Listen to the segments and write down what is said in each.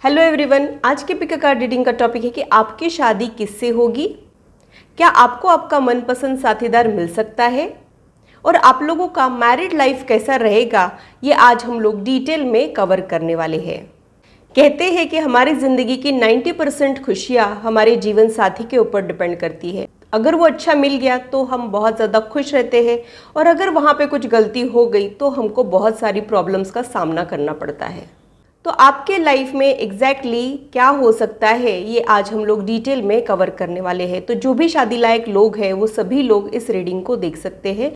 Hello everyone, आज के pick a card reading का टॉपिक है कि आपकी शादी किससे होगी। क्या आपको आपका मनपसंद साथीदार मिल सकता है और आप लोगों का मैरिड लाइफ कैसा रहेगा, ये आज हम लोग डिटेल में कवर करने वाले हैं। कहते हैं कि हमारी ज़िंदगी की 90% खुशियाँ हमारे जीवन साथी के ऊपर डिपेंड करती है। अगर वो अच्छा मिल गया तो हम बहुत ज़्यादा खुश रहते हैं और अगर वहाँ पे कुछ गलती हो गई तो हमको बहुत सारी प्रॉब्लम्स का सामना करना पड़ता है। तो आपके लाइफ में एग्जैक्टली क्या हो सकता है, ये आज हम लोग डिटेल में कवर करने वाले हैं। तो जो भी शादी लायक लोग हैं वो सभी लोग इस रीडिंग को देख सकते हैं।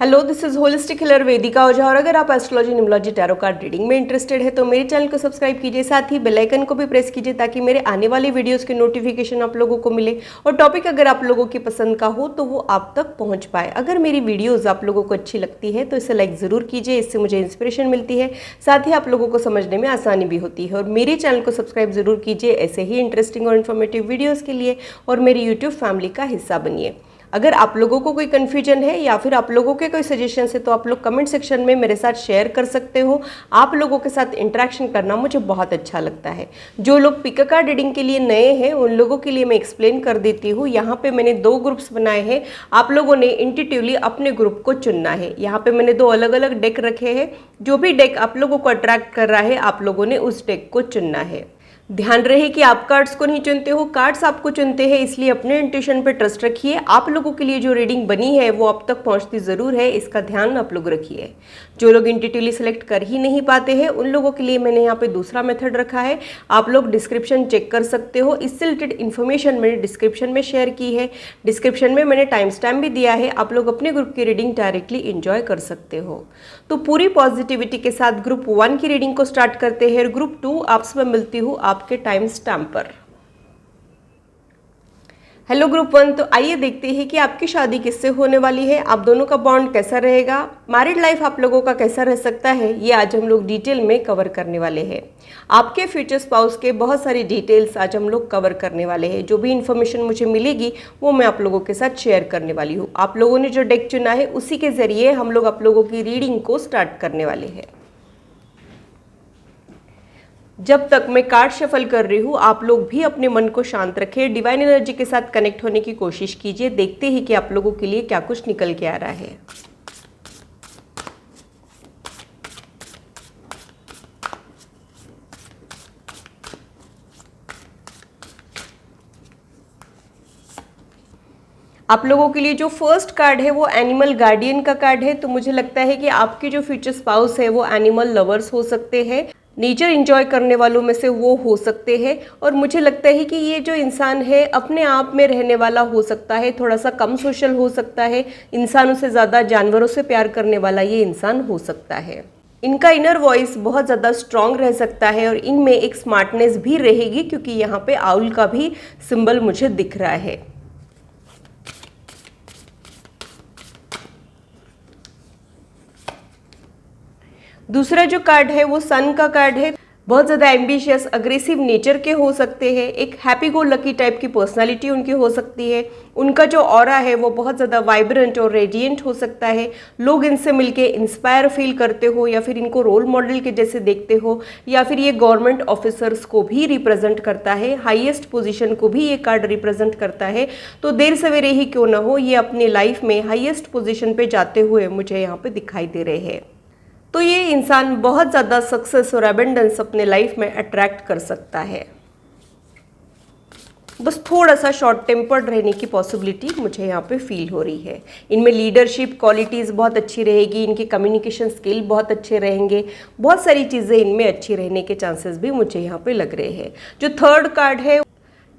Hello, this is holistic healer Vedika Ojha. और अगर आप astrology, numerology, tarot card reading में इंटरेस्टेड है तो मेरे चैनल को सब्सक्राइब कीजिए, साथ ही बेल आइकन को भी प्रेस कीजिए ताकि मेरे आने वाले वीडियोस के नोटिफिकेशन आप लोगों को मिले और टॉपिक अगर आप लोगों की पसंद का हो तो वो आप तक पहुंच पाए। अगर मेरी वीडियोस आप लोगों को अच्छी लगती है तो इसे लाइक ज़रूर कीजिए, इससे मुझे इंस्पिरेशन मिलती है, साथ ही आप लोगों को समझने में आसानी भी होती है। और मेरे चैनल को सब्सक्राइब ज़रूर कीजिए ऐसे ही इंटरेस्टिंग और इन्फॉर्मेटिव वीडियोज़ के लिए, और मेरी यूट्यूब फैमिली का हिस्सा बनिए। अगर आप लोगों को कोई कन्फ्यूजन है या फिर आप लोगों के कोई सजेशंस है तो आप लोग कमेंट सेक्शन में मेरे साथ शेयर कर सकते हो। आप लोगों के साथ इंटरेक्शन करना मुझे बहुत अच्छा लगता है। जो लोग पिक अ कार्ड रीडिंग के लिए नए हैं उन लोगों के लिए मैं एक्सप्लेन कर देती हूँ। यहाँ पे मैंने 2 ग्रुप्स बनाए हैं, आप लोगों ने इंट्यूटिवली अपने ग्रुप को चुनना है। यहाँ पे मैंने 2 अलग अलग डेक रखे हैं। जो भी डेक आप लोगों को अट्रैक्ट कर रहा है आप लोगों ने उस डेक को चुनना है। ध्यान रहे कि आप कार्ड्स को नहीं चुनते हो, कार्ड्स आपको चुनते हैं, इसलिए अपने इंट्यूशन पे ट्रस्ट रखिए। आप लोगों के लिए जो रीडिंग बनी है वो आप तक पहुंचती ज़रूर है, इसका ध्यान आप लोग रखिए। जो लोग इंट्यूटिवली सेलेक्ट कर ही नहीं पाते हैं उन लोगों के लिए मैंने यहाँ पे दूसरा मेथड रखा है। आप लोग डिस्क्रिप्शन चेक कर सकते हो, इससे रिलेटेड इन्फॉर्मेशन मैंने डिस्क्रिप्शन में शेयर की है। डिस्क्रिप्शन में मैंने टाइम स्टैम्प भी दिया है, आप लोग अपने ग्रुप की रीडिंग डायरेक्टली इंजॉय कर सकते हो। तो पूरी पॉजिटिविटी के साथ ग्रुप 1 की रीडिंग को स्टार्ट करते हैं और ग्रुप 2 आपसे मैं मिलती हूँ आपके टाइम स्टैम्प पर। हेलो ग्रुप 1, तो आइए देखते हैं कि आपकी शादी किससे होने वाली है, आप दोनों का बॉन्ड कैसा रहेगा, मैरिड लाइफ आप लोगों का कैसा रह सकता है, ये आज हम लोग डिटेल में कवर करने वाले हैं। आपके फ्यूचर स्पाउस के बहुत सारी डिटेल्स आज हम लोग कवर करने वाले हैं। जो भी इन्फॉर्मेशन मुझे मिलेगी वो मैं आप लोगों के साथ शेयर करने वाली हूँ। आप लोगों ने जो डेक चुना है उसी के जरिए हम लोग आप लोगों की रीडिंग को स्टार्ट करने वाले हैं। जब तक मैं कार्ड शफल कर रही हूँ आप लोग भी अपने मन को शांत रखें, डिवाइन एनर्जी के साथ कनेक्ट होने की कोशिश कीजिए। देखते ही कि आप लोगों के लिए क्या कुछ निकल के आ रहा है। आप लोगों के लिए जो फर्स्ट कार्ड है वो एनिमल गार्डियन का कार्ड है। तो मुझे लगता है कि आपके जो फ्यूचर स्पाउस है वो एनिमल लवर्स हो सकते हैं, नेचर एंजॉय करने वालों में से वो हो सकते हैं। और मुझे लगता है कि ये जो इंसान है अपने आप में रहने वाला हो सकता है, थोड़ा सा कम सोशल हो सकता है, इंसानों से ज़्यादा जानवरों से प्यार करने वाला ये इंसान हो सकता है। इनका इनर वॉइस बहुत ज़्यादा स्ट्रांग रह सकता है और इनमें एक स्मार्टनेस भी रहेगी क्योंकि यहाँ पे आउल का भी सिंबल मुझे दिख रहा है। दूसरा जो कार्ड है वो सन का कार्ड है। बहुत ज़्यादा एम्बिशियस, अग्रेसिव नेचर के हो सकते हैं, एक हैप्पी गो लकी टाइप की पर्सनालिटी उनकी हो सकती है। उनका जो ऑरा है वो बहुत ज़्यादा वाइब्रेंट और रेडिएंट हो सकता है। लोग इनसे मिलके इंस्पायर फील करते हो या फिर इनको रोल मॉडल के जैसे देखते हो, या फिर ये गवर्नमेंट ऑफिसर्स को भी रिप्रेजेंट करता है, हाईएस्ट पोजीशन को भी ये कार्ड रिप्रेजेंट करता है। तो देर सवेरे ही क्यों ना हो, ये अपनी लाइफ में हाईएस्ट पोजीशन पे जाते हुए मुझे यहाँ पे दिखाई दे रहे हैं। तो ये इंसान बहुत ज़्यादा सक्सेस और एबंडेंस अपने लाइफ में अट्रैक्ट कर सकता है। बस थोड़ा सा शॉर्ट टेम्पर्ड रहने की पॉसिबिलिटी मुझे यहाँ पे फील हो रही है। इनमें लीडरशिप क्वालिटीज़ बहुत अच्छी रहेगी, इनकी कम्युनिकेशन स्किल बहुत अच्छे रहेंगे, बहुत सारी चीज़ें इनमें अच्छी रहने के चांसेस भी मुझे यहाँ पे लग रहे हैं। जो थर्ड कार्ड है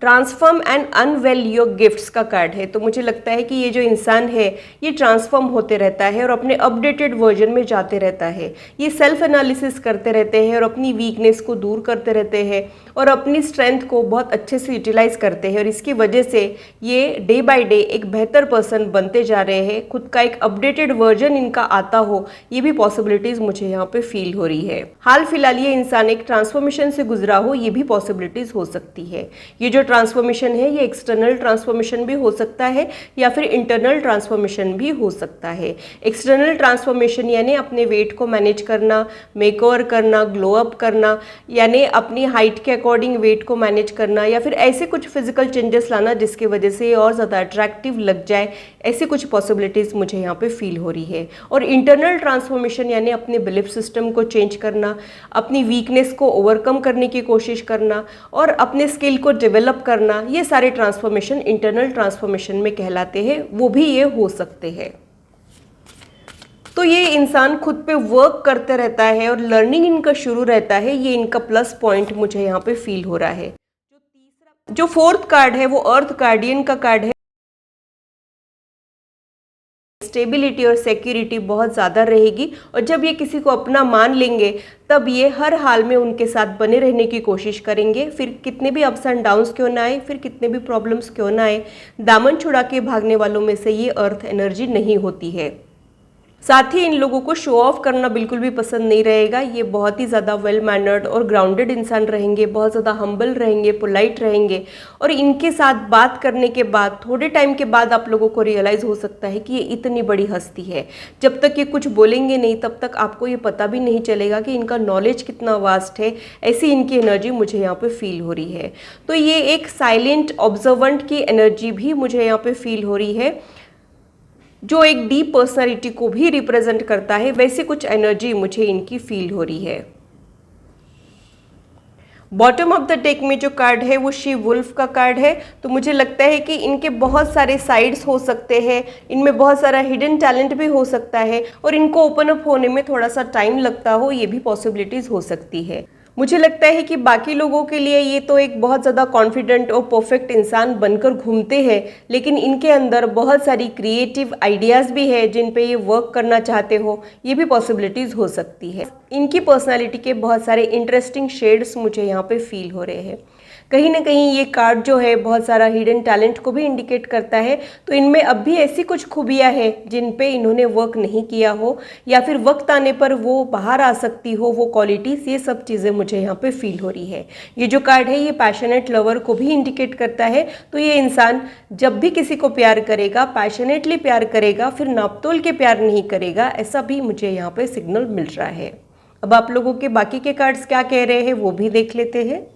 transform and unveil your gifts का कार्ड है। तो मुझे लगता है कि ये जो इंसान है ये ट्रांसफॉर्म होते रहता है और अपने अपडेटेड वर्जन में जाते रहता है। ये सेल्फ एनालिसिस करते रहते हैं और अपनी वीकनेस को दूर करते रहते हैं और अपनी स्ट्रेंथ को बहुत अच्छे से यूटिलाइज करते हैं और इसकी वजह से ये डे बाय डे एक बेहतर पर्सन बनते जा रहे हैं। खुद का एक अपडेटेड वर्जन इनका आता हो, ये भी पॉसिबिलिटीज़ मुझे यहाँ पे फील हो रही है। हाल फिलहाल ये इंसान एक ट्रांसफॉर्मेशन से गुजरा हो, ये भी पॉसिबिलिटीज़ हो सकती है। ये जो ट्रांसफॉर्मेशन है ये एक्सटर्नल ट्रांसफॉर्मेशन भी हो सकता है या फिर इंटरनल ट्रांसफॉर्मेशन भी हो सकता है। एक्सटर्नल ट्रांसफॉर्मेशन यानी अपने वेट को मैनेज करना, मेकओवर करना, ग्लो अप करना, यानी अपनी हाइट के अकॉर्डिंग वेट को मैनेज करना या फिर ऐसे कुछ फिजिकल चेंजेस लाना जिसकी वजह से और ज़्यादा अट्रैक्टिव लग जाए, ऐसी कुछ पॉसिबिलिटीज़ मुझे यहाँ पे फील हो रही है। और इंटरनल ट्रांसफॉर्मेशन यानी अपने बिलीफ सिस्टम को चेंज करना, अपनी वीकनेस को ओवरकम करने की कोशिश करना और अपने स्किल को डेवलप करना, ये सारे ट्रांसफॉर्मेशन इंटरनल ट्रांसफॉर्मेशन में कहलाते हैं, वो भी ये हो सकते हैं। तो ये इंसान खुद पे वर्क करते रहता है और लर्निंग इनका शुरू रहता है, ये इनका प्लस पॉइंट मुझे यहाँ पे फील हो रहा है। जो फोर्थ कार्ड है वो अर्थ गार्डियन का कार्ड है। स्टेबिलिटी और सिक्योरिटी बहुत ज़्यादा रहेगी और जब ये किसी को अपना मान लेंगे तब ये हर हाल में उनके साथ बने रहने की कोशिश करेंगे, फिर कितने भी अप्स एंड डाउन्स क्यों ना आए, फिर कितने भी प्रॉब्लम्स क्यों ना आए। दामन छुड़ा के भागने वालों में से ये अर्थ एनर्जी नहीं होती है। साथ ही इन लोगों को शो ऑफ करना बिल्कुल भी पसंद नहीं रहेगा। ये बहुत ही ज़्यादा वेल मैनर्ड और ग्राउंडेड इंसान रहेंगे, बहुत ज़्यादा हम्बल रहेंगे, पोलाइट रहेंगे और इनके साथ बात करने के बाद थोड़े टाइम के बाद आप लोगों को रियलाइज़ हो सकता है कि ये इतनी बड़ी हस्ती है। जब तक ये कुछ बोलेंगे नहीं तब तक आपको ये पता भी नहीं चलेगा कि इनका नॉलेज कितना वास्ट है। ऐसी इनकी एनर्जी मुझे यहाँ पे फील हो रही है। तो ये एक साइलेंट ऑब्जर्वेंट की एनर्जी भी मुझे यहाँ पे फील हो रही है, जो एक डीप पर्सनालिटी को भी रिप्रेजेंट करता है। वैसे कुछ एनर्जी मुझे इनकी फील हो रही है। बॉटम ऑफ द डेक में जो कार्ड है वो शी वुल्फ का कार्ड है। तो मुझे लगता है कि इनके बहुत सारे साइड्स हो सकते हैं, इनमें बहुत सारा हिडन टैलेंट भी हो सकता है और इनको ओपन अप होने में थोड़ा सा टाइम लगता हो, ये भी पॉसिबिलिटीज़ हो सकती है। मुझे लगता है कि बाकी लोगों के लिए ये तो एक बहुत ज़्यादा कॉन्फिडेंट और परफेक्ट इंसान बनकर घूमते हैं, लेकिन इनके अंदर बहुत सारी क्रिएटिव आइडियाज़ भी है जिन पे ये वर्क करना चाहते हो, ये भी पॉसिबिलिटीज़ हो सकती है। इनकी पर्सनालिटी के बहुत सारे इंटरेस्टिंग शेड्स मुझे यहाँ पे फील हो रहे हैं। कहीं ना कहीं ये कार्ड जो है बहुत सारा हिडन टैलेंट को भी इंडिकेट करता है। तो इनमें अब भी ऐसी कुछ खूबियाँ हैं जिन पे इन्होंने वर्क नहीं किया हो या फिर वक्त आने पर वो बाहर आ सकती हो, वो क्वालिटीज़, ये सब चीज़ें मुझे यहाँ पे फील हो रही है। ये जो कार्ड है ये पैशनेट लवर को भी इंडिकेट करता है। तो ये इंसान जब भी किसी को प्यार करेगा, पैशनेटली प्यार करेगा, फिर नापतोल के प्यार नहीं करेगा, ऐसा भी मुझे यहाँ पे सिग्नल मिल रहा है। अब आप लोगों के बाकी के कार्ड्स क्या कह रहे हैं वो भी देख लेते हैं।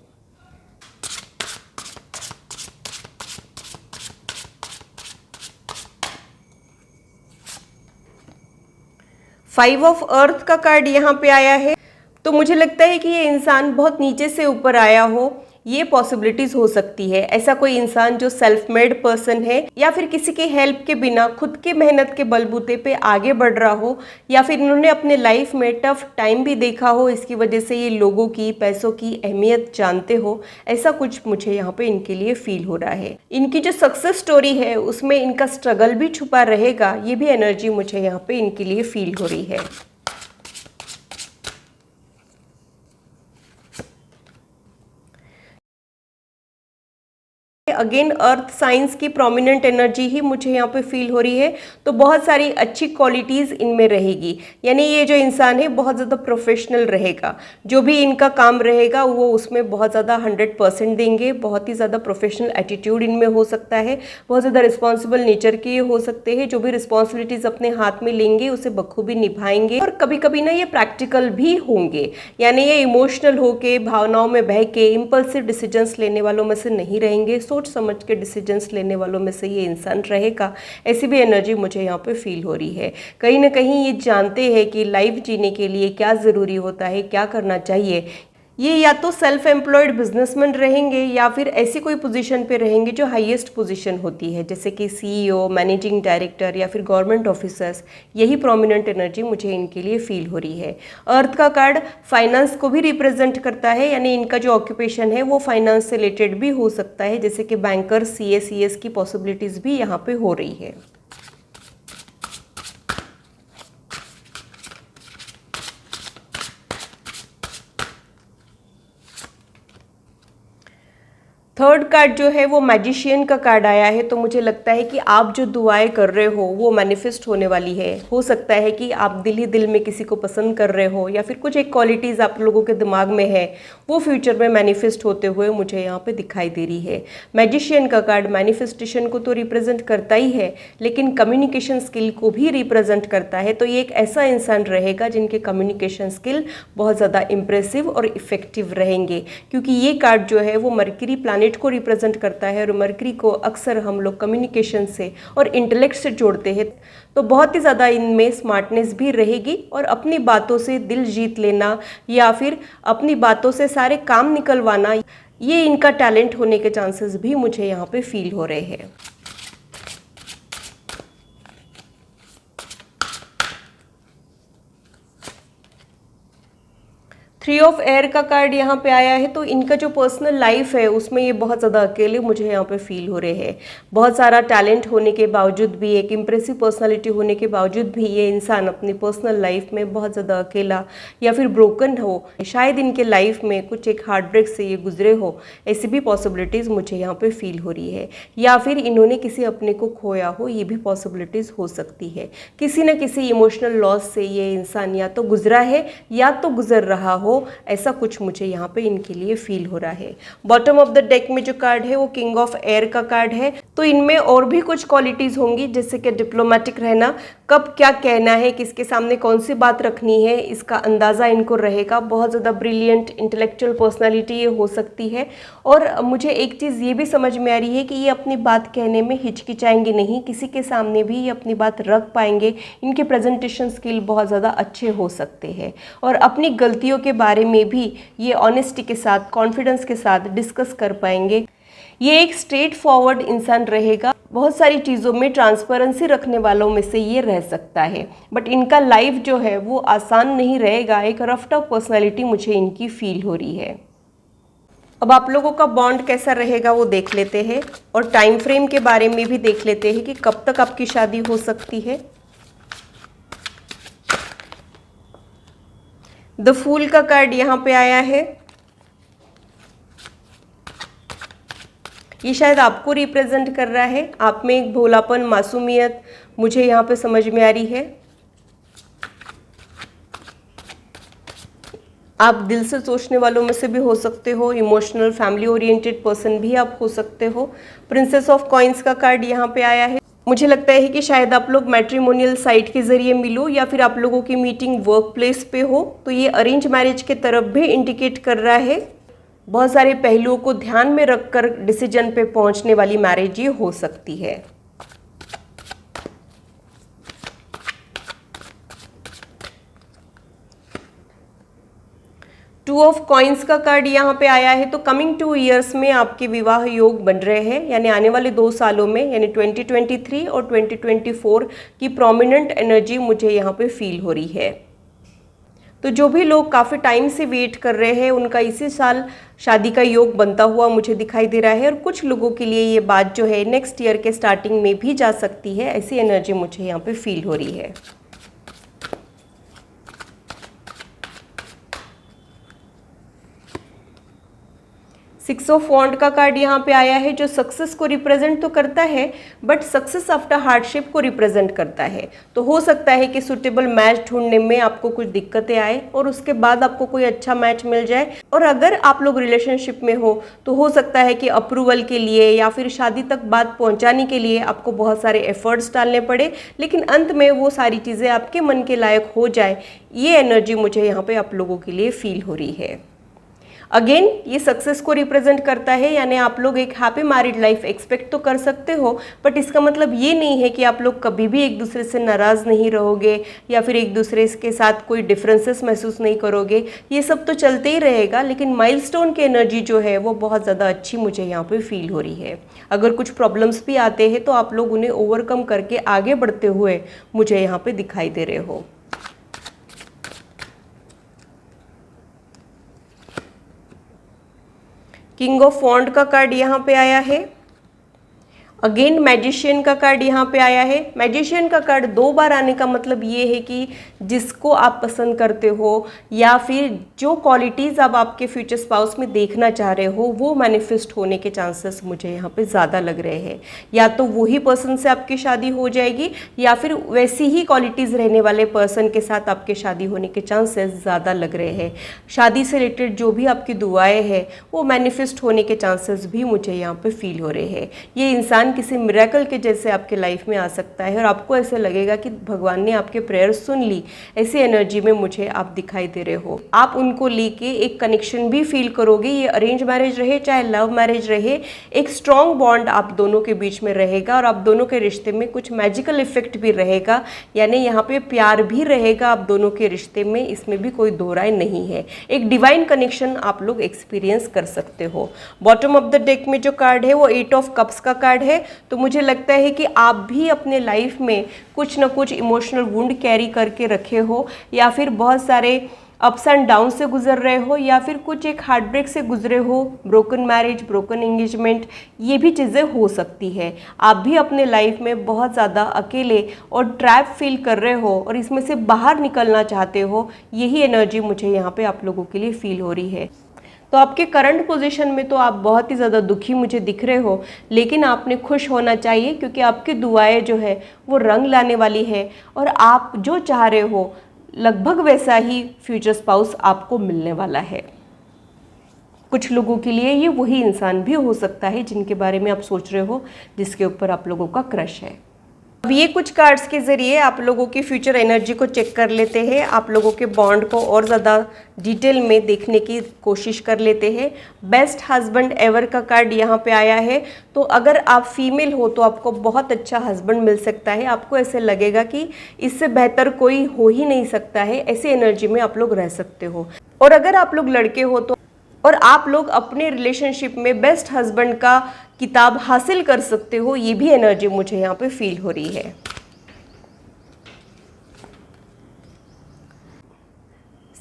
5 ऑफ अर्थ का कार्ड यहाँ पे आया है। तो मुझे लगता है कि ये इंसान बहुत नीचे से ऊपर आया हो, ये पॉसिबिलिटीज़ हो सकती है। ऐसा कोई इंसान जो सेल्फ मेड पर्सन है या फिर किसी के हेल्प के बिना खुद के मेहनत के बलबूते पे आगे बढ़ रहा हो, या फिर इन्होंने अपने लाइफ में टफ टाइम भी देखा हो, इसकी वजह से ये लोगों की, पैसों की अहमियत जानते हो, ऐसा कुछ मुझे यहाँ पे इनके लिए फील हो रहा है। इनकी जो सक्सेस स्टोरी है उसमें इनका स्ट्रगल भी छुपा रहेगा, ये भी एनर्जी मुझे यहाँ पे इनके लिए फील हो रही है। अगेन अर्थ साइंस की प्रोमिनेंट एनर्जी ही मुझे यहाँ पे फील हो रही है। तो बहुत सारी अच्छी क्वालिटीज़ इनमें रहेगी, यानी ये जो इंसान है बहुत ज़्यादा प्रोफेशनल रहेगा, जो भी इनका काम रहेगा वो उसमें बहुत ज़्यादा 100% देंगे। बहुत ही ज़्यादा प्रोफेशनल एटीट्यूड इनमें हो सकता है, बहुत ज़्यादा रिस्पॉन्सिबल नेचर के हो सकते हैं, जो भी रिस्पॉन्सिबिलिटीज़ अपने हाथ में लेंगे उसे बखूबी निभाएंगे। और कभी कभी ना ये प्रैक्टिकल भी होंगे, यानी ये इमोशनल होके, भावनाओं में बह के इम्पल्सिव डिसीजंस लेने वालों में से नहीं रहेंगे, सोच समझ के डिसीजंस लेने वालों में से ये इंसान रहेगा। ऐसी भी एनर्जी मुझे यहाँ पे फील हो रही है। कहीं ना कहीं ये जानते हैं कि लाइफ जीने के लिए क्या ज़रूरी होता है, क्या करना चाहिए। ये या तो सेल्फ एम्प्लॉयड बिजनेसमैन रहेंगे या फिर ऐसी कोई पोजीशन पे रहेंगे जो हाईएस्ट पोजीशन होती है, जैसे कि सीईओ, मैनेजिंग डायरेक्टर या फिर गवर्नमेंट ऑफिसर्स। यही प्रोमिनेंट एनर्जी मुझे इनके लिए फील हो रही है। अर्थ का कार्ड फाइनेंस को भी रिप्रेजेंट करता है, यानी इनका जो ऑक्यूपेशन है वो फाइनेंस से रिलेटेड भी हो सकता है, जैसे कि बैंकर, सीएस की पॉसिबिलिटीज़ भी यहाँ पे हो रही है। थर्ड कार्ड जो है वो मैजिशियन का कार्ड आया है। तो मुझे लगता है कि आप जो दुआएं कर रहे हो वो मैनिफेस्ट होने वाली है। हो सकता है कि आप दिल ही दिल में किसी को पसंद कर रहे हो, या फिर कुछ एक क्वालिटीज़ आप लोगों के दिमाग में है, वो फ्यूचर में मैनिफेस्ट होते हुए मुझे यहाँ पे दिखाई दे रही है। मैजिशियन का कार्ड मैनिफेस्टेशन को तो रिप्रेजेंट करता ही है, लेकिन कम्युनिकेशन स्किल को भी रिप्रेजेंट करता है। तो ये एक ऐसा इंसान रहेगा जिनके कम्युनिकेशन स्किल बहुत ज़्यादा इंप्रेसिव और इफेक्टिव रहेंगे, क्योंकि ये कार्ड जो है वो मरकरी प्लैनेट को रिप्रेजेंट करता है, और मरकरी को अक्सर हम लोग कम्युनिकेशन से और इंटेलेक्ट से जोड़ते हैं। तो बहुत ही ज़्यादा इनमें स्मार्टनेस भी रहेगी, और अपनी बातों से दिल जीत लेना या फिर अपनी बातों से सारे काम निकलवाना, ये इनका टैलेंट होने के चांसेस भी मुझे यहाँ पे फील हो रहे हैं। 3 ऑफ एयर का कार्ड यहाँ पे आया है। तो इनका जो पर्सनल लाइफ है उसमें ये बहुत ज़्यादा अकेले मुझे यहाँ पे फील हो रहे हैं। बहुत सारा टैलेंट होने के बावजूद भी, एक इम्प्रेसिव पर्सनालिटी होने के बावजूद भी ये इंसान अपनी पर्सनल लाइफ में बहुत ज़्यादा अकेला या फिर ब्रोकन हो। शायद इनके लाइफ में कुछ एक हार्ट ब्रेक से ये गुजरे हो, ऐसी भी पॉसिबिलिटीज़ मुझे यहाँ पर फील हो रही है। या फिर इन्होंने किसी अपने को खोया हो, ये भी पॉसिबिलिटीज़ हो सकती है। किसी न किसी इमोशनल लॉस से ये इंसान या तो गुजरा है या तो गुजर रहा हो, ऐसा कुछ मुझे यहाँ पे इनके लिए फील हो रहा है। बॉटम ऑफ द डेक में जो कार्ड है वो किंग ऑफ एयर का कार्ड है। तो इनमें और भी कुछ क्वालिटीज होंगी, जैसे कि डिप्लोमेटिक रहना, कब क्या कहना है, किसके सामने कौन सी बात रखनी है, इसका अंदाज़ा इनको रहेगा। बहुत ज़्यादा ब्रिलियंट इंटेलेक्चुअल पर्सनालिटी ये हो सकती है। और मुझे एक चीज़ ये भी समझ में आ रही है कि ये अपनी बात कहने में हिचकिचाएंगे नहीं, किसी के सामने भी ये अपनी बात रख पाएंगे। इनके प्रेजेंटेशन स्किल बहुत ज़्यादा अच्छे हो सकते हैं, और अपनी गलतियों के बारे में भी ये ऑनेस्टी के साथ, कॉन्फिडेंस के साथ डिस्कस कर पाएंगे। ये एक स्ट्रेट फॉरवर्ड इंसान रहेगा, बहुत सारी चीज़ों में ट्रांसपेरेंसी रखने वालों में से ये रह सकता है। बट इनका लाइफ जो है वो आसान नहीं रहेगा, एक रफ टफ पर्सनैलिटी मुझे इनकी फील हो रही है। अब आप लोगों का बॉन्ड कैसा रहेगा वो देख लेते हैं, और टाइम फ्रेम के बारे में भी देख लेते हैं कि कब तक आपकी शादी हो सकती है। द फूल का कार्ड यहाँ पे आया है। ये शायद आपको रिप्रेजेंट कर रहा है। आप में एक भोलापन, मासूमियत मुझे यहाँ पे समझ में आ रही है। आप दिल से सोचने वालों में से भी हो सकते हो, इमोशनल फैमिली ओरिएंटेड पर्सन भी आप हो सकते हो। प्रिंसेस ऑफ कॉइन्स का कार्ड यहाँ पे आया है। मुझे लगता है कि शायद आप लोग मैट्रिमोनियल साइट के जरिए मिलो, या फिर आप लोगों की मीटिंग वर्क प्लेस पे हो। तो ये अरेंज मैरिज के तरफ भी इंडिकेट कर रहा है। बहुत सारे पहलुओं को ध्यान में रखकर डिसीजन पे पहुंचने वाली मैरिज ये हो सकती है। टू ऑफ कॉइन्स का कार्ड यहाँ पे आया है। तो कमिंग 2 ईयर्स में आपके विवाह योग बन रहे हैं, यानी आने वाले 2 सालों में, यानी 2023 और 2024 की प्रोमिनेंट एनर्जी मुझे यहाँ पे फील हो रही है। तो जो भी लोग काफ़ी टाइम से वेट कर रहे हैं, उनका इसी साल शादी का योग बनता हुआ मुझे दिखाई दे रहा है। और कुछ लोगों के लिए ये बात जो है नेक्स्ट ईयर के स्टार्टिंग में भी जा सकती है, ऐसी एनर्जी मुझे यहाँ पे फील हो रही है। सिक्स ऑफ वॉन्ड का कार्ड यहाँ पे आया है, जो सक्सेस को रिप्रेजेंट तो करता है, बट सक्सेस आफ्टर हार्डशिप को रिप्रेजेंट करता है। तो हो सकता है कि सुटेबल मैच ढूंढने में आपको कुछ दिक्कतें आए, और उसके बाद आपको कोई अच्छा मैच मिल जाए। और अगर आप लोग रिलेशनशिप में हो तो सकता है कि अप्रूवल के लिए या फिर शादी तक बात पहुँचाने के लिए आपको बहुत सारे एफर्ट्स डालने पड़े, लेकिन अंत में वो सारी चीज़ें आपके मन के लायक हो जाए। ये एनर्जी मुझे यहाँ पे आप लोगों के लिए फील हो रही है। अगेन ये सक्सेस को रिप्रेजेंट करता है, यानी आप लोग एक हैप्पी मैरिड लाइफ एक्सपेक्ट तो कर सकते हो, बट इसका मतलब ये नहीं है कि आप लोग कभी भी एक दूसरे से नाराज़ नहीं रहोगे या फिर एक दूसरे के साथ कोई डिफरेंसेस महसूस नहीं करोगे। ये सब तो चलते ही रहेगा, लेकिन माइलस्टोन की एनर्जी जो है वो बहुत ज़्यादा अच्छी मुझे यहाँ पे फील हो रही है। अगर कुछ प्रॉब्लम्स भी आते हैं तो आप लोग उन्हें ओवरकम करके आगे बढ़ते हुए मुझे यहाँ पे दिखाई दे रहे हो। किंग ऑफ वॉन्ड का कार्ड यहाँ पे आया है। अगेन मैजिशियन का कार्ड यहाँ पे आया है। मैजिशियन का कार्ड 2 बार आने का मतलब ये है कि जिसको आप पसंद करते हो या फिर जो क्वालिटीज़ आप आपके फ्यूचर स्पाउस में देखना चाह रहे हो वो मैनिफेस्ट होने के चांसेस मुझे यहाँ पे ज़्यादा लग रहे हैं। या तो वही पर्सन से आपकी शादी हो जाएगी या फिर वैसी ही क्वालिटीज़ रहने वाले पर्सन के साथ आपके शादी होने के चांसेस ज़्यादा लग रहे हैं। शादी से रिलेटेड जो भी आपकी दुआएँ हैं वो मैनिफेस्ट होने के चांसेस भी मुझे यहाँ पर फील हो रहे हैं। ये इंसान किसी मिरेकल के जैसे आपके लाइफ में आ सकता है और आपको ऐसे लगेगा कि भगवान ने आपके प्रेयर सुन ली। ऐसी एनर्जी में मुझे आप दिखाई दे रहे हो। आप उनको लेके एक कनेक्शन भी फील करोगे। ये अरेंज मैरिज रहे चाहे लव मैरिज रहे, एक स्ट्रॉन्ग बॉन्ड आप दोनों के बीच में रहेगा और आप दोनों के रिश्ते में कुछ मैजिकल इफेक्ट भी रहेगा, यानी यहाँ पे प्यार भी रहेगा आप दोनों के रिश्ते में। इसमें भी कोई दो राय नहीं है। एक डिवाइन कनेक्शन आप लोग एक्सपीरियंस कर सकते हो। बॉटम ऑफ द डेक में जो कार्ड है वो 8 ऑफ कप्स का कार्ड है। तो मुझे लगता है कि आप भी अपने लाइफ में कुछ ना कुछ इमोशनल वुंड कैरी करके रखे हो या फिर बहुत सारे अप्स एंड डाउन से गुजर रहे हो या फिर कुछ एक हार्ट ब्रेक से गुजरे हो, ब्रोकन मैरिज, ब्रोकन एंगेजमेंट, ये भी चीज़ें हो सकती है। आप भी अपने लाइफ में बहुत ज़्यादा अकेले और ट्रैप फील कर रहे हो और इसमें से बाहर निकलना चाहते हो। यही एनर्जी मुझे यहाँ पे आप लोगों के लिए फील हो रही है। तो आपके करंट पोजीशन में तो आप बहुत ही ज़्यादा दुखी मुझे दिख रहे हो, लेकिन आपने खुश होना चाहिए क्योंकि आपकी दुआएं जो है वो रंग लाने वाली है और आप जो चाह रहे हो लगभग वैसा ही फ्यूचर स्पाउस आपको मिलने वाला है। कुछ लोगों के लिए ये वही इंसान भी हो सकता है जिनके बारे में आप सोच रहे हो, जिसके ऊपर आप लोगों का क्रश है। अब ये कुछ कार्ड्स के ज़रिए आप लोगों की फ्यूचर एनर्जी को चेक कर लेते हैं, आप लोगों के बॉन्ड को और ज़्यादा डिटेल में देखने की कोशिश कर लेते हैं। बेस्ट हस्बैंड एवर का कार्ड यहाँ पे आया है। तो अगर आप फीमेल हो तो आपको बहुत अच्छा हस्बैंड मिल सकता है। आपको ऐसे लगेगा कि इससे बेहतर कोई हो ही नहीं सकता है, ऐसी एनर्जी में आप लोग रह सकते हो। और अगर आप लोग लड़के हो तो और आप लोग अपने रिलेशनशिप में बेस्ट हस्बैंड का किताब हासिल कर सकते हो, ये भी एनर्जी मुझे यहाँ पे फील हो रही है।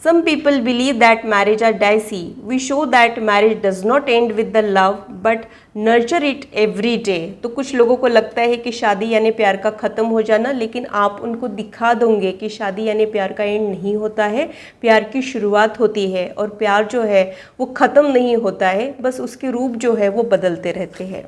Some people believe that marriage are dicey. We show that marriage does not end with the love but nurture it every day. तो कुछ लोगों को लगता है कि शादी यानी प्यार का ख़त्म हो जाना, लेकिन आप उनको दिखा दोगे कि शादी यानी प्यार का एंड नहीं होता है, प्यार की शुरुआत होती है और प्यार जो है वो ख़त्म नहीं होता है, बस उसके रूप जो है वो बदलते रहते हैं।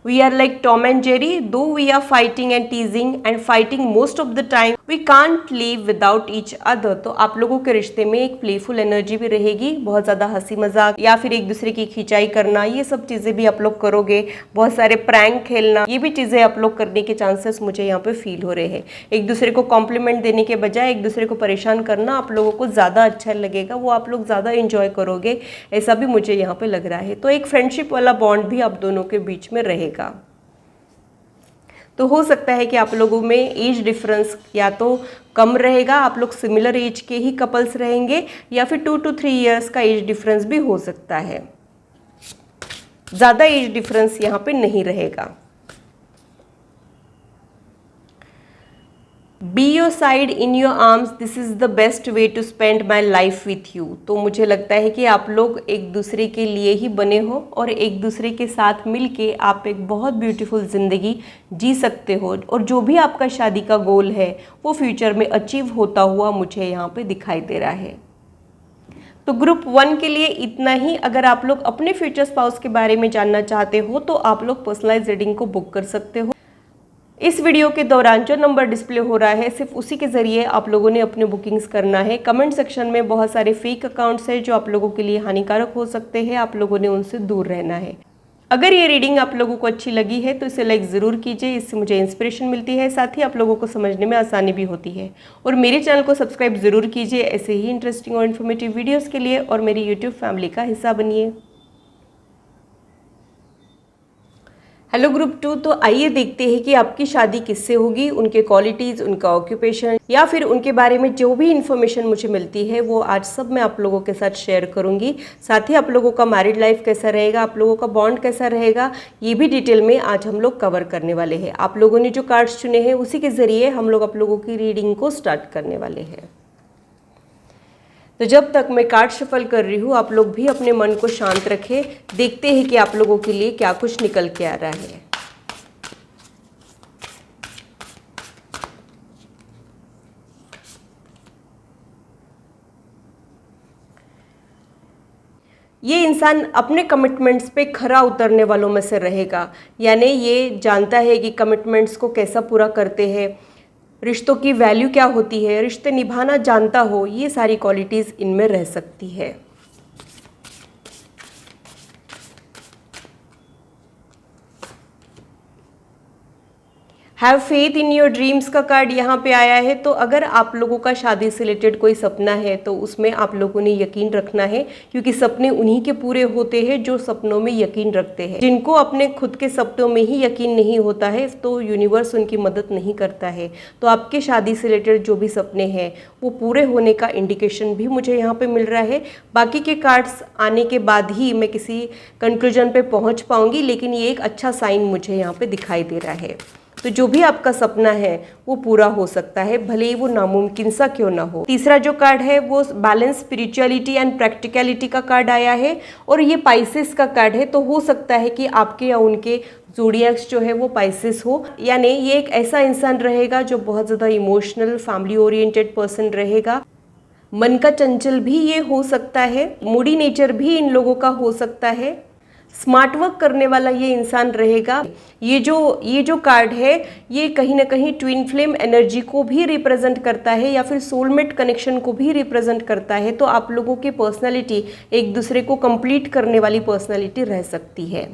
We are like Tom and Jerry, though we are fighting and teasing and fighting most of the time, we can't live without each other. तो आप लोगों के रिश्ते में एक प्लेफुल एनर्जी भी रहेगी, बहुत ज़्यादा हंसी मजाक या फिर एक दूसरे की खिंचाई करना, ये सब चीज़ें भी आप लोग करोगे। बहुत सारे प्रैंक खेलना, ये भी चीज़ें आप लोग करने के चांसेस मुझे यहाँ पे फील हो रहे हैं। एक दूसरे को कॉम्प्लीमेंट देने के बजाय एक दूसरे को परेशान करना आप लोगों को ज़्यादा अच्छा लगेगा, वो आप लोग ज़्यादा इंजॉय करोगे, ऐसा भी मुझे यहाँ पे लग रहा है। तो एक फ्रेंडशिप वाला बॉन्ड भी आप दोनों के बीच में रहेगा। तो हो सकता है कि आप लोगों में एज डिफरेंस या तो कम रहेगा, आप लोग सिमिलर एज के ही कपल्स रहेंगे, या फिर 2 to 3 इयर्स का एज डिफरेंस भी हो सकता है। ज़्यादा एज डिफरेंस यहाँ पे नहीं रहेगा। Be your side in your arms, this is the best way to spend my life with you. तो मुझे लगता है कि आप लोग एक दूसरे के लिए ही बने हो और एक दूसरे के साथ मिलके आप एक बहुत ब्यूटीफुल ज़िंदगी जी सकते हो और जो भी आपका शादी का गोल है वो फ्यूचर में अचीव होता हुआ मुझे यहाँ पे दिखाई दे रहा है। तो ग्रुप 1 के लिए इतना ही। अगर आप लोग अपने फ्यूचर स्पाउस के बारे में जानना चाहते हो तो आप लोग पर्सनलाइज रीडिंग को बुक कर सकते हो। इस वीडियो के दौरान जो नंबर डिस्प्ले हो रहा है सिर्फ उसी के ज़रिए आप लोगों ने अपने बुकिंग्स करना है। कमेंट सेक्शन में बहुत सारे फेक अकाउंट्स हैं जो आप लोगों के लिए हानिकारक हो सकते हैं, आप लोगों ने उनसे दूर रहना है। अगर ये रीडिंग आप लोगों को अच्छी लगी है तो इसे लाइक ज़रूर कीजिए, इससे मुझे इंस्पिरेशन मिलती है, साथ ही आप लोगों को समझने में आसानी भी होती है। और मेरे चैनल को सब्सक्राइब ज़रूर कीजिए ऐसे ही इंटरेस्टिंग और इन्फॉर्मेटिव वीडियोज़ के लिए, और मेरी यूट्यूब फैमिली का हिस्सा बनिए। हेलो ग्रुप 2, तो आइए देखते हैं कि आपकी शादी किससे होगी, उनके क्वालिटीज़, उनका ऑक्यूपेशन या फिर उनके बारे में जो भी इन्फॉर्मेशन मुझे मिलती है वो आज सब मैं आप लोगों के साथ शेयर करूंगी। साथ ही आप लोगों का मैरिड लाइफ कैसा रहेगा, आप लोगों का बॉन्ड कैसा रहेगा, ये भी डिटेल में आज हम लोग कवर करने वाले हैं। आप लोगों ने जो कार्ड्स चुने हैं उसी के ज़रिए हम लोग आप लोगों की रीडिंग को स्टार्ट करने वाले हैं। तो जब तक मैं कार्ड शफल कर रही हूँ आप लोग भी अपने मन को शांत रखें, देखते हैं कि आप लोगों के लिए क्या कुछ निकल के आ रहा है। ये इंसान अपने कमिटमेंट्स पे खरा उतरने वालों में से रहेगा, यानी ये जानता है कि कमिटमेंट्स को कैसा पूरा करते हैं, रिश्तों की वैल्यू क्या होती है, रिश्ते निभाना जानता हो, ये सारी क्वालिटीज़ इनमें रह सकती है। Have faith in your dreams का कार्ड यहाँ पे आया है। तो अगर आप लोगों का शादी से रिलेटेड कोई सपना है तो उसमें आप लोगों ने यकीन रखना है, क्योंकि सपने उन्हीं के पूरे होते हैं जो सपनों में यकीन रखते हैं। जिनको अपने खुद के सपनों में ही यकीन नहीं होता है तो यूनिवर्स उनकी मदद नहीं करता है। तो आपके शादी से रिलेटेड जो भी सपने हैं वो पूरे होने का इंडिकेशन भी मुझे यहाँ पे मिल रहा है। बाकी के कार्ड्स आने के बाद ही मैं किसी कंक्लूजन पे पहुँच पाऊँगी, लेकिन ये एक अच्छा साइन मुझे यहाँ पे दिखाई दे रहा है। तो जो भी आपका सपना है वो पूरा हो सकता है, भले ही वो नामुमकिन सा क्यों ना हो। तीसरा जो कार्ड है वो बैलेंस, स्पिरिचुअलिटी एंड प्रैक्टिकलिटी का कार्ड आया है और ये पाइसेस का कार्ड है। तो हो सकता है कि आपके या उनके ज़ोडिएक्स जो है वो पाइसेस हो, यानी ये एक ऐसा इंसान रहेगा जो बहुत ज़्यादा इमोशनल, फैमिली ओरिएंटेड पर्सन रहेगा। मन का चंचल भी ये हो सकता है, मूडी नेचर भी इन लोगों का हो सकता है, स्मार्ट वर्क करने वाला ये इंसान रहेगा। ये जो कार्ड है ये कहीं ना कहीं ट्विन फ्लेम एनर्जी को भी रिप्रेजेंट करता है या फिर सोलमेट कनेक्शन को भी रिप्रेजेंट करता है। तो आप लोगों की पर्सनालिटी एक दूसरे को कंप्लीट करने वाली पर्सनालिटी रह सकती है,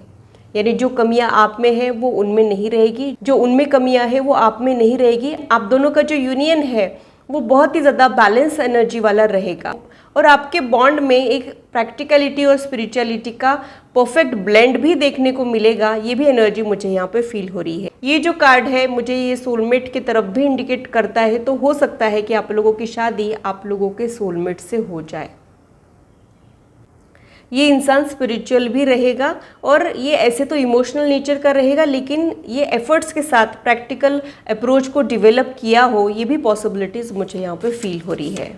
यानी जो कमियां आप में है वो उनमें नहीं रहेगी, जो उनमें कमियां है वो आप में नहीं रहेगी। आप दोनों का जो यूनियन है वो बहुत ही ज़्यादा बैलेंस एनर्जी वाला रहेगा और आपके बॉन्ड में एक प्रैक्टिकलिटी और स्पिरिचुअलिटी का परफेक्ट ब्लेंड भी देखने को मिलेगा। ये भी एनर्जी मुझे यहाँ पे फील हो रही है। ये जो कार्ड है मुझे ये सोलमेट की तरफ भी इंडिकेट करता है। तो हो सकता है कि आप लोगों की शादी आप लोगों के सोलमेट से हो जाए। ये इंसान स्पिरिचुअल भी रहेगा और ये ऐसे तो इमोशनल नेचर का रहेगा, लेकिन ये एफर्ट्स के साथ प्रैक्टिकल अप्रोच को डेवलप किया हो, ये भी पॉसिबिलिटीज़ मुझे यहाँ पे फील हो रही है।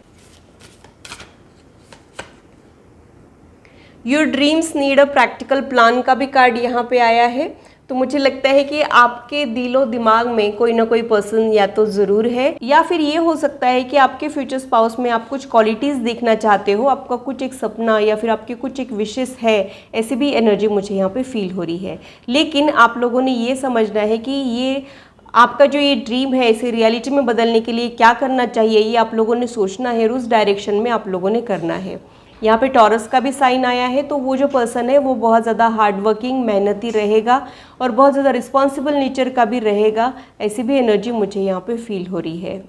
Your dreams need a practical plan का भी कार्ड यहाँ पे आया है। तो मुझे लगता है कि आपके दिलो दिमाग में कोई ना कोई पर्सन या तो ज़रूर है, या फिर ये हो सकता है कि आपके फ्यूचर स्पाउस में आप कुछ क्वालिटीज़ देखना चाहते हो, आपका कुछ एक सपना या फिर आपके कुछ एक विशेस है। ऐसी भी एनर्जी मुझे यहाँ पे फील हो रही है। लेकिन आप लोगों ने ये समझना है कि ये आपका जो ये ड्रीम है इसे रियलिटी में बदलने के लिए क्या करना चाहिए, ये आप लोगों ने सोचना है और उस डायरेक्शन में आप लोगों ने करना है। यहाँ पे टॉरस का भी साइन आया है। तो वो जो पर्सन है वो बहुत ज़्यादा हार्ड वर्किंग, मेहनती रहेगा और बहुत ज़्यादा रिस्पॉन्सिबल नेचर का भी रहेगा। ऐसी भी एनर्जी मुझे यहाँ पे फील हो रही है।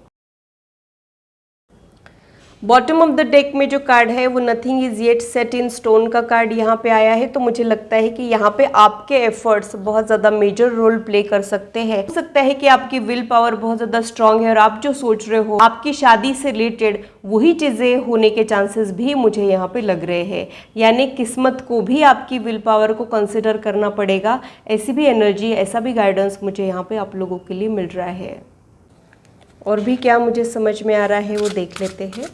बॉटम ऑफ द डेक में जो कार्ड है वो nothing is yet set in stone का कार्ड यहाँ पे आया है। तो मुझे लगता है कि यहाँ पे आपके एफर्ट्स बहुत ज़्यादा मेजर रोल प्ले कर सकते हैं। हो सकता है कि आपकी विल पावर बहुत ज़्यादा स्ट्रांग है और आप जो सोच रहे हो आपकी शादी से रिलेटेड वही चीज़ें होने के चांसेस भी मुझे यहाँ पे लग रहे हैं, यानी किस्मत को भी आपकी विल पावर को कंसिडर करना पड़ेगा। ऐसी भी एनर्जी, ऐसा भी गाइडेंस मुझे यहाँ पे आप लोगों के लिए मिल रहा है। और भी क्या मुझे समझ में आ रहा है वो देख लेते हैं।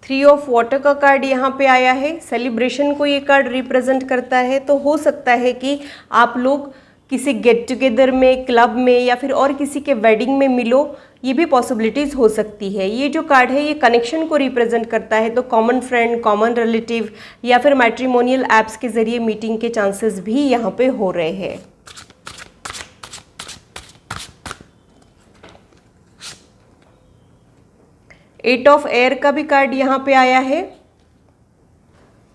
थ्री ऑफ वाटर का कार्ड यहाँ पे आया है। सेलिब्रेशन को ये कार्ड रिप्रेजेंट करता है। तो हो सकता है कि आप लोग किसी गेट टुगेदर में, क्लब में या फिर और किसी के वेडिंग में मिलो, ये भी पॉसिबिलिटीज़ हो सकती है। ये जो कार्ड है ये कनेक्शन को रिप्रेजेंट करता है। तो कॉमन फ्रेंड, कॉमन रिलेटिव या फिर मैट्रिमोनियल ऐप्स के ज़रिए मीटिंग के चांसेस भी यहाँ पे हो रहे हैं। एट ऑफ एयर का भी कार्ड यहाँ पे आया है।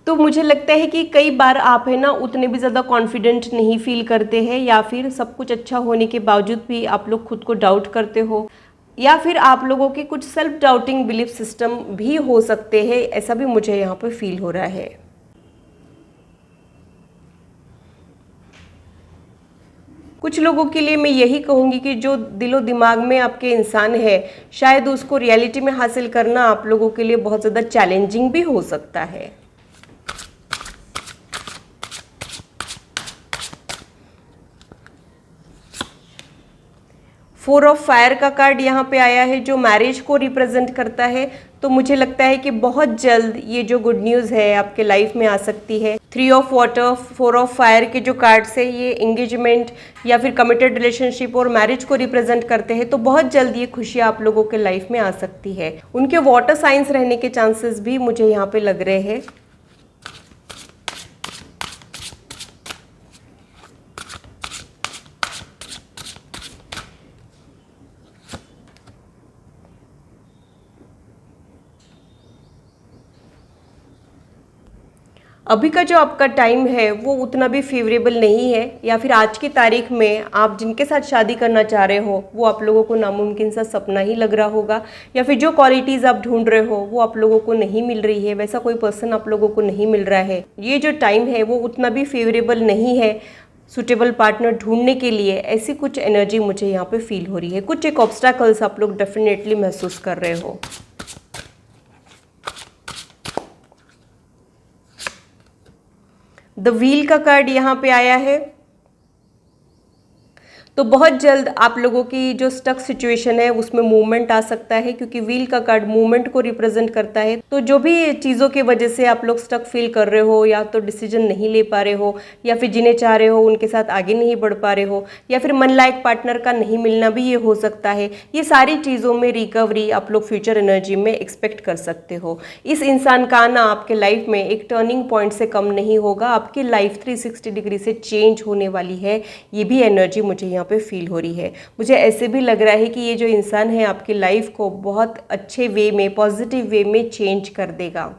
तो मुझे लगता है कि कई बार आप है ना उतने भी ज़्यादा कॉन्फिडेंट नहीं फील करते हैं, या फिर सब कुछ अच्छा होने के बावजूद भी आप लोग खुद को डाउट करते हो, या फिर आप लोगों के कुछ सेल्फ डाउटिंग बिलीफ सिस्टम भी हो सकते हैं। ऐसा भी मुझे यहाँ पे फील हो रहा है। कुछ लोगों के लिए मैं यही कहूँगी कि जो दिलो दिमाग में आपके इंसान है, शायद उसको रियलिटी में हासिल करना आप लोगों के लिए बहुत ज़्यादा चैलेंजिंग भी हो सकता है। 4 ऑफ फायर का कार्ड यहाँ पे आया है जो मैरिज को रिप्रेजेंट करता है। तो मुझे लगता है कि बहुत जल्द ये जो गुड न्यूज़ है आपके लाइफ में आ सकती है। 3 ऑफ वाटर, 4 ऑफ फायर के जो कार्ड्स है ये एंगेजमेंट या फिर कमिटेड रिलेशनशिप और मैरिज को रिप्रेजेंट करते हैं। तो बहुत जल्द ये खुशियाँ आप लोगों के लाइफ में आ सकती है। उनके वाटर साइंस रहने के चांसेस भी मुझे यहाँ पे लग रहे हैं। अभी का जो आपका टाइम है वो उतना भी फेवरेबल नहीं है, या फिर आज की तारीख में आप जिनके साथ शादी करना चाह रहे हो वो आप लोगों को नामुमकिन सा सपना ही लग रहा होगा, या फिर जो क्वालिटीज़ आप ढूंढ रहे हो वो आप लोगों को नहीं मिल रही है, वैसा कोई पर्सन आप लोगों को नहीं मिल रहा है। ये जो टाइम है वो उतना भी फेवरेबल नहीं है सुटेबल पार्टनर ढूंढने के लिए। ऐसी कुछ एनर्जी मुझे यहाँ पे फील हो रही है। कुछ एक ऑब्स्टैकल्स आप लोग डेफिनेटली महसूस कर रहे हो। द व्हील का कार्ड यहाँ पे आया है। तो बहुत जल्द आप लोगों की जो स्टक सिचुएशन है उसमें मूवमेंट आ सकता है, क्योंकि व्हील का कार्ड मूवमेंट को रिप्रेजेंट करता है। तो जो भी चीज़ों की वजह से आप लोग स्टक फील कर रहे हो, या तो डिसीजन नहीं ले पा रहे हो, या फिर जिन्हें चाह रहे हो उनके साथ आगे नहीं बढ़ पा रहे हो, या फिर मन लायक पार्टनर का नहीं मिलना भी ये हो सकता है। ये सारी चीज़ों में रिकवरी आप लोग फ्यूचर एनर्जी में एक्सपेक्ट कर सकते हो। इस इंसान का आना आपके लाइफ में एक टर्निंग पॉइंट से कम नहीं होगा। आपकी लाइफ 360 डिग्री से चेंज होने वाली है। ये भी एनर्जी मुझे यहाँ पे फील हो रही है। मुझे ऐसे भी लग रहा है कि ये जो इंसान है आपकी लाइफ को बहुत अच्छे वे में, पॉजिटिव वे में चेंज कर देगा।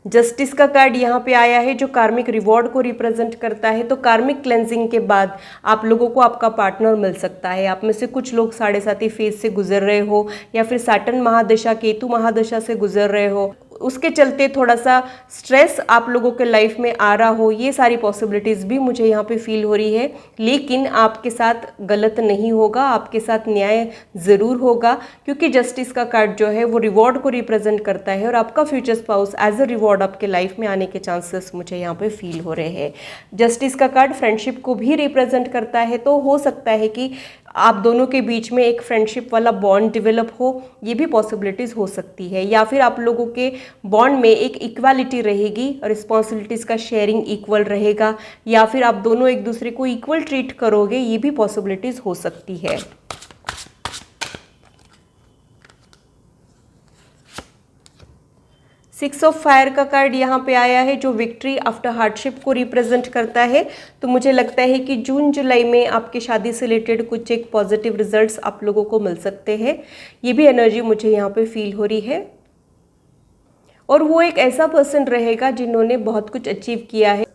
जस्टिस का कार्ड यहाँ पे आया है जो कार्मिक रिवॉर्ड को रिप्रेजेंट करता है। तो कार्मिक क्लेंजिंग के बाद आप लोगों को आपका पार्टनर मिल सकता है। आप में से कुछ लोग 7.5 फेज से गुजर रहे हो, या फिर सैटर्न महादशा, केतु महादशा से गुजर रहे हो, उसके चलते थोड़ा सा स्ट्रेस आप लोगों के लाइफ में आ रहा हो। ये सारी पॉसिबिलिटीज़ भी मुझे यहाँ पे फील हो रही है। लेकिन आपके साथ गलत नहीं होगा, आपके साथ न्याय ज़रूर होगा, क्योंकि जस्टिस का कार्ड जो है वो रिवॉर्ड को रिप्रेजेंट करता है, और आपका future spouse as a reward आपके लाइफ में आने के चांसेस मुझे यहाँ पे फील हो रहे हैं। जस्टिस का कार्ड फ्रेंडशिप को भी रिप्रेजेंट करता है। तो हो सकता है कि आप दोनों के बीच में एक फ्रेंडशिप वाला बॉन्ड डेवलप हो, ये भी पॉसिबिलिटीज़ हो सकती है। या फिर आप लोगों के बॉन्ड में एक इक्वालिटी रहेगी, रिस्पॉन्सिबिलिटीज़ का शेयरिंग इक्वल रहेगा, या फिर आप दोनों एक दूसरे को इक्वल ट्रीट करोगे, ये भी पॉसिबिलिटीज़ हो सकती है। सिक्स ऑफ फायर का कार्ड यहाँ पे आया है जो विक्ट्री आफ्टर हार्डशिप को रिप्रेजेंट करता है। तो मुझे लगता है कि जून जुलाई में आपकी शादी से रिलेटेड कुछ एक पॉजिटिव रिजल्ट्स आप लोगों को मिल सकते हैं। ये भी एनर्जी मुझे यहाँ पे फील हो रही है। और वो एक ऐसा पर्सन रहेगा जिन्होंने बहुत कुछ अचीव किया है,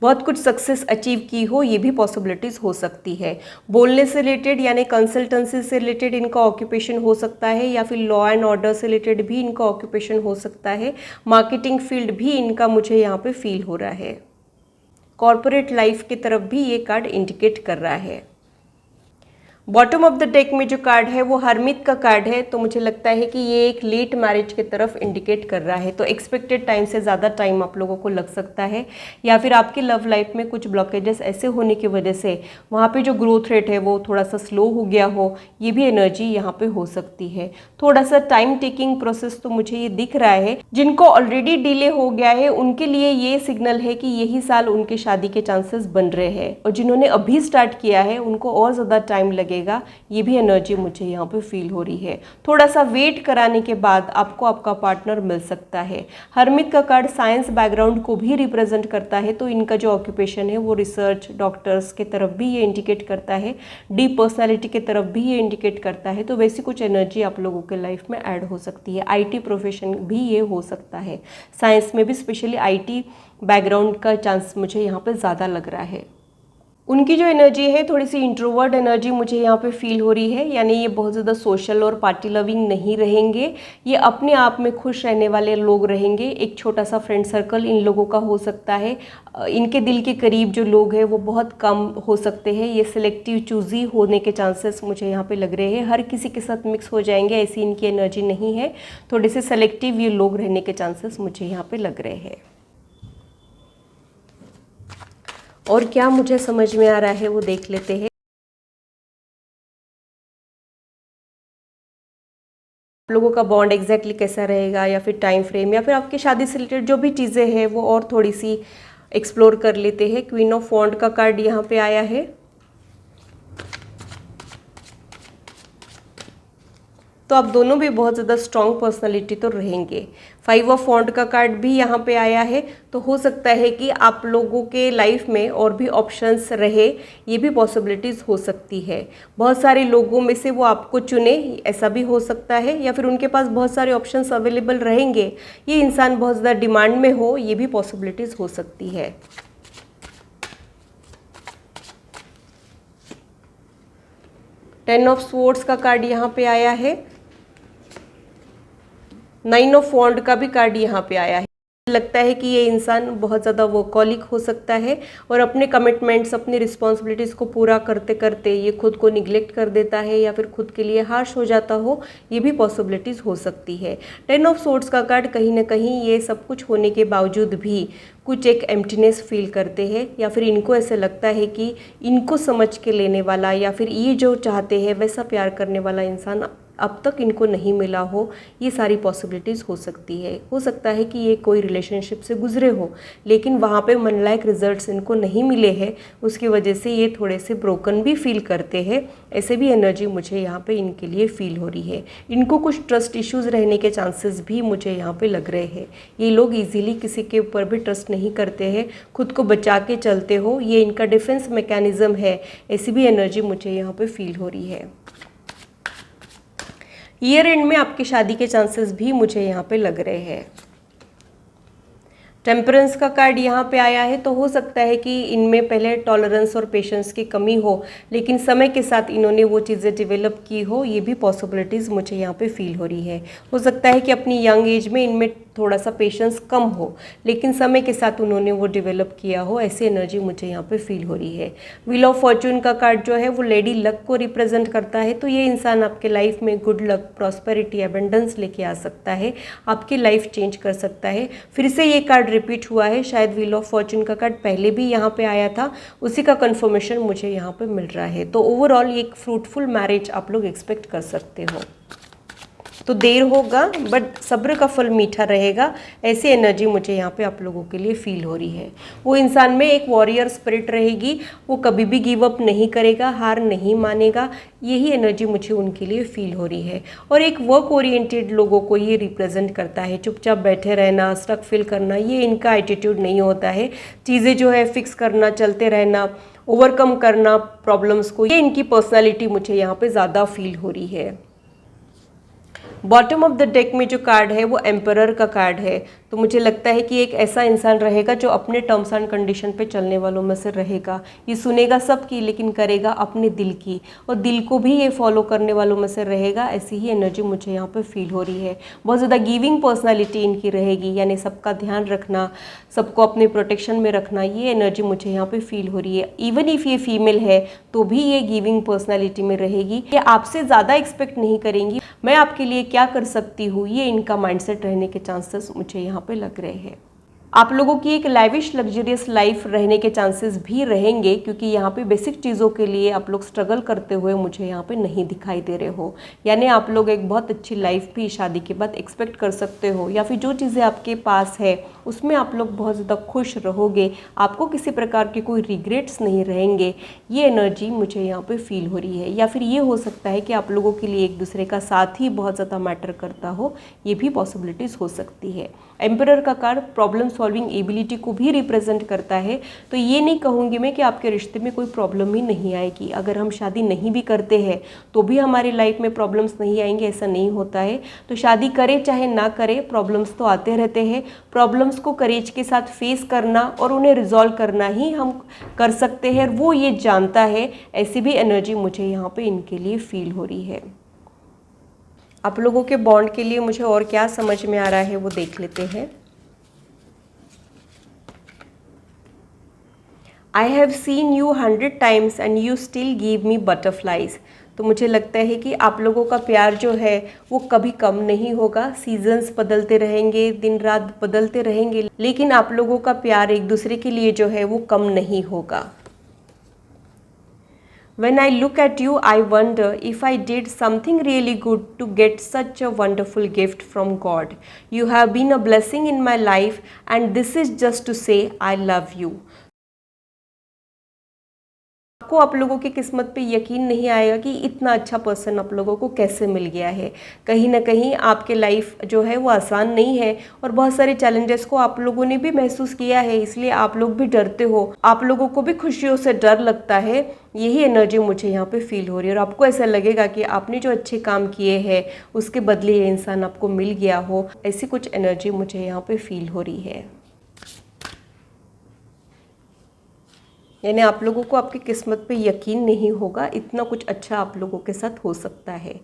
बहुत कुछ सक्सेस अचीव की हो, ये भी पॉसिबिलिटीज़ हो सकती है। बोलने से रिलेटेड यानी कंसल्टेंसी से रिलेटेड इनका ऑक्यूपेशन हो सकता है, या फिर लॉ एंड ऑर्डर से रिलेटेड भी इनका ऑक्यूपेशन हो सकता है। मार्केटिंग फील्ड भी इनका मुझे यहाँ पे फील हो रहा है। कॉर्पोरेट लाइफ की तरफ भी ये कार्ड इंडिकेट कर रहा है। बॉटम ऑफ द डेक में जो कार्ड है वो हरमित का कार्ड है। तो मुझे लगता है कि ये एक लेट मैरिज की तरफ इंडिकेट कर रहा है। तो एक्सपेक्टेड टाइम से ज़्यादा टाइम आप लोगों को लग सकता है, या फिर आपकी लव लाइफ में कुछ ब्लॉकेजेस ऐसे होने की वजह से वहाँ पे जो ग्रोथ रेट है वो थोड़ा सा स्लो हो गया हो, ये भी एनर्जी यहाँ पे हो सकती है। थोड़ा सा टाइम टेकिंग प्रोसेस तो मुझे ये दिख रहा है। जिनको ऑलरेडी डिले हो गया है उनके लिए ये सिग्नल है कि यही साल उनके शादी के चांसेस बन रहे हैं, और जिन्होंने अभी स्टार्ट किया है उनको और ज़्यादा टाइम लगेगा। ये भी एनर्जी मुझे यहाँ पे फील हो रही है। थोड़ा सा वेट कराने के बाद आपको आपका पार्टनर मिल सकता है। हरमित का कार्ड साइंस बैकग्राउंड को भी रिप्रेजेंट करता है। तो इनका जो ऑक्यूपेशन है वो रिसर्च, डॉक्टर्स के तरफ भी ये इंडिकेट करता है, डीप पर्सनैलिटी के तरफ भी ये इंडिकेट करता है। तो वैसी कुछ एनर्जी आप लोगों के लाइफ में ऐड हो सकती है। IT प्रोफेशन भी ये हो सकता है। साइंस में भी स्पेशली IT बैकग्राउंड का चांस मुझे यहाँ पे ज़्यादा लग रहा है। उनकी जो एनर्जी है थोड़ी सी इंट्रोवर्ट एनर्जी मुझे यहाँ पे फील हो रही है, यानी ये बहुत ज़्यादा सोशल और पार्टी लविंग नहीं रहेंगे। ये अपने आप में खुश रहने वाले लोग रहेंगे। एक छोटा सा फ्रेंड सर्कल इन लोगों का हो सकता है। इनके दिल के करीब जो लोग हैं वो बहुत कम हो सकते हैं। ये सिलेक्टिव चूजी होने के चांसेस मुझे यहाँ पे लग रहे हैं। हर किसी के साथ मिक्स हो जाएंगे ऐसी इनकी एनर्जी नहीं है। थोड़े से सेलेक्टिव ये लोग रहने के चांसेस मुझे यहाँ पे लग रहे हैं। और क्या मुझे समझ में आ रहा है वो देख लेते हैं। लोगों का बॉन्ड एग्जैक्टली कैसा रहेगा, या फिर टाइम फ्रेम, या फिर आपकी शादी से रिलेटेड जो भी चीज़ें हैं वो और थोड़ी सी एक्सप्लोर कर लेते हैं। क्वीन ऑफ वॉन्ड का कार्ड यहाँ पे आया है। तो आप दोनों भी बहुत ज़्यादा स्ट्रॉन्ग पर्सनालिटी तो रहेंगे। 5 ऑफ वॉन्ड का कार्ड भी यहाँ पे आया है। तो हो सकता है कि आप लोगों के लाइफ में और भी ऑप्शंस रहे, ये भी पॉसिबिलिटीज़ हो सकती है। बहुत सारे लोगों में से वो आपको चुने, ऐसा भी हो सकता है, या फिर उनके पास बहुत सारे ऑप्शंस अवेलेबल रहेंगे, ये इंसान बहुत ज़्यादा डिमांड में हो, ये भी पॉसिबिलिटीज़ हो सकती है। टेन ऑफ स्वॉर्ड्स का कार्ड यहाँ पे आया है। 9 ऑफ वॉन्ड का भी कार्ड यहाँ पे आया है। लगता है कि ये इंसान बहुत ज़्यादा वर्कहॉलिक हो सकता है और अपने कमिटमेंट्स, अपनी रिस्पॉन्सिबिलिटीज़ को पूरा करते करते ये खुद को निगलेक्ट कर देता है, या फिर खुद के लिए हार्श हो जाता हो, ये भी पॉसिबिलिटीज़ हो सकती है। 10 ऑफ स्वॉर्ड्स का कार्ड कहीं ना कहीं ये सब कुछ होने के बावजूद भी कुछ एक एम्प्टीनेस फील करते हैं, या फिर इनको ऐसे लगता है कि इनको समझ के लेने वाला, या फिर ये जो चाहते हैं वैसा प्यार करने वाला इंसान अब तक इनको नहीं मिला हो। ये सारी पॉसिबिलिटीज़ हो सकती है। हो सकता है कि ये कोई रिलेशनशिप से गुजरे हो, लेकिन वहाँ पे मन लायक रिजल्ट्स इनको नहीं मिले हैं, उसकी वजह से ये थोड़े से ब्रोकन भी फील करते हैं। ऐसे भी एनर्जी मुझे यहाँ पे इनके लिए फील हो रही है। इनको कुछ ट्रस्ट इश्यूज़ रहने के चांसेस भी मुझे यहाँ पे लग रहे हैं। ये लोग ईजिली किसी के ऊपर भी ट्रस्ट नहीं करते हैं, खुद को बचा के चलते हो, ये इनका डिफेंस मैकेनिज्म है। ऐसी भी एनर्जी मुझे यहाँ पे फील हो रही है। ईयर एंड में आपकी शादी के चांसेस भी मुझे यहाँ पे लग रहे हैं। टेम्परेंस का कार्ड यहाँ पे आया है। तो हो सकता है कि इनमें पहले टॉलरेंस और पेशेंस की कमी हो, लेकिन समय के साथ इन्होंने वो चीज़ें डेवलप की हो, ये भी पॉसिबिलिटीज़ मुझे यहाँ पे फील हो रही है। हो सकता है कि अपनी यंग एज में इनमें थोड़ा सा पेशेंस कम हो, लेकिन समय के साथ उन्होंने वो डेवलप किया हो, ऐसी एनर्जी मुझे यहाँ पे फील हो रही है। व्हील ऑफ फॉर्चून का कार्ड जो है वो लेडी लक को रिप्रेजेंट करता है। तो ये इंसान आपके लाइफ में गुड लक, प्रॉस्पेरिटी, एबंडेंस लेके आ सकता है, आपकी लाइफ चेंज कर सकता है। फिर से ये कार्ड रिपीट हुआ है, शायद व्हील ऑफ फॉर्चून का कार्ड पहले भी यहाँ पे आया था, उसी का कन्फर्मेशन मुझे यहाँ पे मिल रहा है। तो ओवरऑल एक फ्रूटफुल मैरिज आप लोग एक्सपेक्ट कर सकते हो। तो देर होगा बट सब्र का फल मीठा रहेगा, ऐसी एनर्जी मुझे यहाँ पे आप लोगों के लिए फील हो रही है। वो इंसान में एक वॉरियर स्पिरिट रहेगी, वो कभी भी गिव अप नहीं करेगा, हार नहीं मानेगा, यही एनर्जी मुझे उनके लिए फील हो रही है। और एक वर्क ओरिएंटेड लोगों को ये रिप्रेजेंट करता है। चुपचाप बैठे रहना, स्टक फील करना, ये इनका एटीट्यूड नहीं होता है। चीज़ें जो है फिक्स करना, चलते रहना, ओवरकम करना प्रॉब्लम्स को, ये इनकी पर्सनैलिटी मुझे यहाँ पे ज़्यादा फील हो रही है। बॉटम ऑफ द डेक में जो कार्ड है वो एम्परर का कार्ड है। तो मुझे लगता है कि एक ऐसा इंसान रहेगा जो अपने टर्म्स एंड कंडीशन पे चलने वालों में से रहेगा। ये सुनेगा सबकी, लेकिन करेगा अपने दिल की, और दिल को भी ये फॉलो करने वालों में से रहेगा। ऐसी ही एनर्जी मुझे यहाँ पे फील हो रही है। बहुत ज़्यादा गिविंग पर्सनालिटी इनकी रहेगी, यानी सबका ध्यान रखना, सबको अपने प्रोटेक्शन में रखना, ये एनर्जी मुझे यहाँ पे फील हो रही है। इवन इफ़ ये फीमेल है तो भी ये गिविंग पर्सनालिटी में रहेगी। ये आपसे ज़्यादा एक्सपेक्ट नहीं करेंगी, मैं आपके लिए क्या कर सकती हूँ, ये इनका माइंडसेट रहने के चांसेस मुझे यहाँ पे लग रहे हैं। आप लोगों की एक लाइविश लग्जरियस लाइफ रहने के चांसेस भी रहेंगे, क्योंकि यहाँ पे बेसिक चीज़ों के लिए आप लोग स्ट्रगल करते हुए मुझे यहाँ पे नहीं दिखाई दे रहे हो। यानी आप लोग एक बहुत अच्छी लाइफ भी शादी के बाद एक्सपेक्ट कर सकते हो, या फिर जो चीज़ें आपके पास है उसमें आप लोग बहुत ज़्यादा खुश रहोगे, आपको किसी प्रकार के कोई रिग्रेट्स नहीं रहेंगे। ये एनर्जी मुझे यहाँ पे फील हो रही है। या फिर ये हो सकता है कि आप लोगों के लिए एक दूसरे का साथ ही बहुत ज़्यादा मैटर करता हो, ये भी पॉसिबिलिटीज़ हो सकती है। एम्परर का कार्ड प्रॉब्लम सॉल्विंग एबिलिटी को भी रिप्रेजेंट करता है। तो ये नहीं कहूँगी मैं कि आपके रिश्ते में कोई प्रॉब्लम ही नहीं आएगी। अगर हम शादी नहीं भी करते हैं तो भी हमारी लाइफ में प्रॉब्लम्स नहीं आएंगे, ऐसा नहीं होता है। तो शादी करें चाहे ना करें, प्रॉब्लम्स तो आते रहते हैं। प्रॉब्लम्स को करेज के साथ फेस करना और उन्हें रिजॉल्व करना ही हम कर सकते हैं, वो ये जानता है। ऐसी भी एनर्जी मुझे यहाँ पे इनके लिए फील हो रही है। आप लोगों के बॉन्ड के लिए मुझे और क्या समझ में आ रहा है वो देख लेते हैं। I have seen you 100 times and you still give me butterflies. तो मुझे लगता है कि आप लोगों का प्यार जो है वो कभी कम नहीं होगा। सीजन्स बदलते रहेंगे, दिन रात बदलते रहेंगे, लेकिन आप लोगों का प्यार एक दूसरे के लिए जो है वो कम नहीं होगा। When I look at you, I wonder if I did something really good to get such a wonderful gift from God. You have been a blessing in my life, and this is just to say I love you. आपको आप लोगों की किस्मत पे यकीन नहीं आएगा कि इतना अच्छा पर्सन आप लोगों को कैसे मिल गया है। कहीं ना कहीं आपके लाइफ जो है वो आसान नहीं है और बहुत सारे चैलेंजेस को आप लोगों ने भी महसूस किया है, इसलिए आप लोग भी डरते हो, आप लोगों को भी खुशियों से डर लगता है। यही एनर्जी मुझे यहाँ पे फील हो रही है और आपको ऐसा लगेगा कि आपने जो अच्छे काम किए हैं उसके बदले ये इंसान आपको मिल गया हो, ऐसी कुछ एनर्जी मुझे यहाँ पे फील हो रही है। यानी आप लोगों को आपकी किस्मत पे यकीन नहीं होगा, इतना कुछ अच्छा आप लोगों के साथ हो सकता है।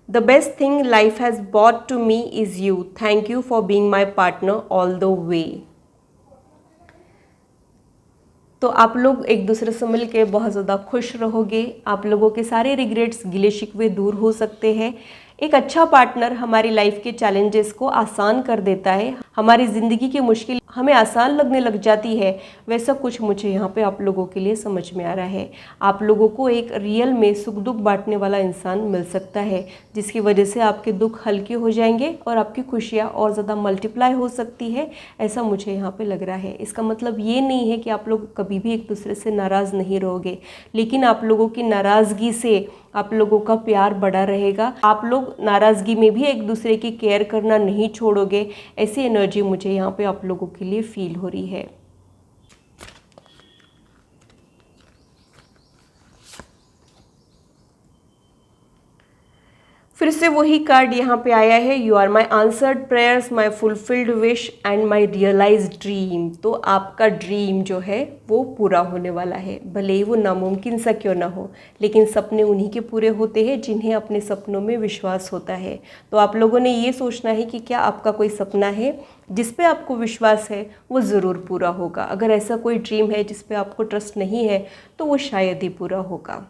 The best thing life has brought to me is you, thank you for being my partner all the way. तो आप लोग एक दूसरे से मिल के बहुत ज़्यादा खुश रहोगे, आप लोगों के सारे रिग्रेट्स, गिले शिकवे दूर हो सकते हैं। एक अच्छा पार्टनर हमारी लाइफ के चैलेंजेस को आसान कर देता है, हमारी ज़िंदगी की मुश्किल हमें आसान लगने लग जाती है। वैसा कुछ मुझे यहाँ पे आप लोगों के लिए समझ में आ रहा है। आप लोगों को एक रियल में सुख दुख बांटने वाला इंसान मिल सकता है, जिसकी वजह से आपके दुख हल्के हो जाएंगे और आपकी खुशियाँ और ज़्यादा मल्टीप्लाई हो सकती है, ऐसा मुझे यहाँ पे लग रहा है। इसका मतलब ये नहीं है कि आप लोग कभी भी एक दूसरे से नाराज़ नहीं रहोगे, लेकिन आप लोगों की नाराज़गी से आप लोगों का प्यार बढ़ा रहेगा। आप लोग नाराज़गी में भी एक दूसरे की केयर करना नहीं छोड़ोगे, ऐसी एनर्जी मुझे यहाँ पे आप लोगों के लिए फील हो रही है। फिर से वही कार्ड यहाँ पे आया है, you are my answered prayers, my fulfilled wish and my realised dream. तो आपका ड्रीम जो है वो पूरा होने वाला है, भले ही वो नामुमकिन सा क्यों ना हो, लेकिन सपने उन्हीं के पूरे होते हैं जिन्हें अपने सपनों में विश्वास होता है। तो आप लोगों ने ये सोचना है कि क्या आपका कोई सपना है जिस पे आपको विश्वास है वो ज़रूर पूरा होगा। अगर ऐसा कोई ड्रीम है जिस पे आपको ट्रस्ट नहीं है तो वो शायद ही पूरा होगा।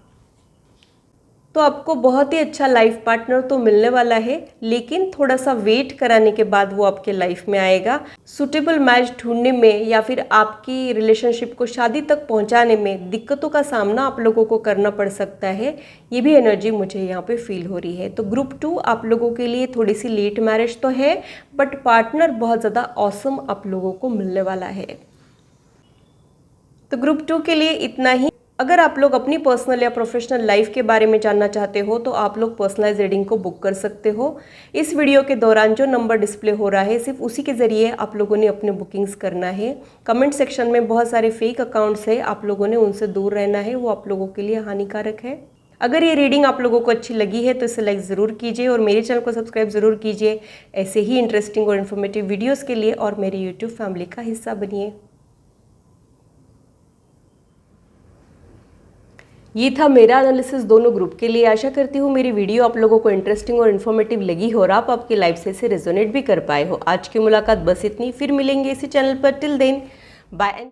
तो आपको बहुत ही अच्छा लाइफ पार्टनर तो मिलने वाला है, लेकिन थोड़ा सा वेट कराने के बाद वो आपके लाइफ में आएगा। सुटेबल मैच ढूंढने में या फिर आपकी रिलेशनशिप को शादी तक पहुंचाने में दिक्कतों का सामना आप लोगों को करना पड़ सकता है, ये भी एनर्जी मुझे यहाँ पे फील हो रही है। तो ग्रुप 2 आप लोगों के लिए थोड़ी सी लेट मैरिज तो है, बट पार्टनर बहुत ज़्यादा ऑसम आप लोगों को मिलने वाला है। तो ग्रुप 2 के लिए इतना ही। अगर आप लोग अपनी पर्सनल या प्रोफेशनल लाइफ के बारे में जानना चाहते हो तो आप लोग पर्सनलाइज रीडिंग को बुक कर सकते हो। इस वीडियो के दौरान जो नंबर डिस्प्ले हो रहा है सिर्फ उसी के ज़रिए आप लोगों ने अपने बुकिंग्स करना है। कमेंट सेक्शन में बहुत सारे फेक अकाउंट्स है, आप लोगों ने उनसे दूर रहना है, वो आप लोगों के लिए हानिकारक है। अगर ये रीडिंग आप लोगों को अच्छी लगी है तो इसे लाइक ज़रूर कीजिए और मेरे चैनल को सब्सक्राइब ज़रूर कीजिए ऐसे ही इंटरेस्टिंग और इन्फॉर्मेटिव वीडियोज़ के लिए, और मेरी यूट्यूब फैमिली का हिस्सा बनिए। ये था मेरा एनालिसिस दोनों ग्रुप के लिए। आशा करती हूँ मेरी वीडियो आप लोगों को इंटरेस्टिंग और इन्फॉर्मेटिव लगी हो और आप आपकी लाइफ से इसे रेजोनेट भी कर पाए हो। आज की मुलाकात बस इतनी, फिर मिलेंगे इसी चैनल पर। Till then bye.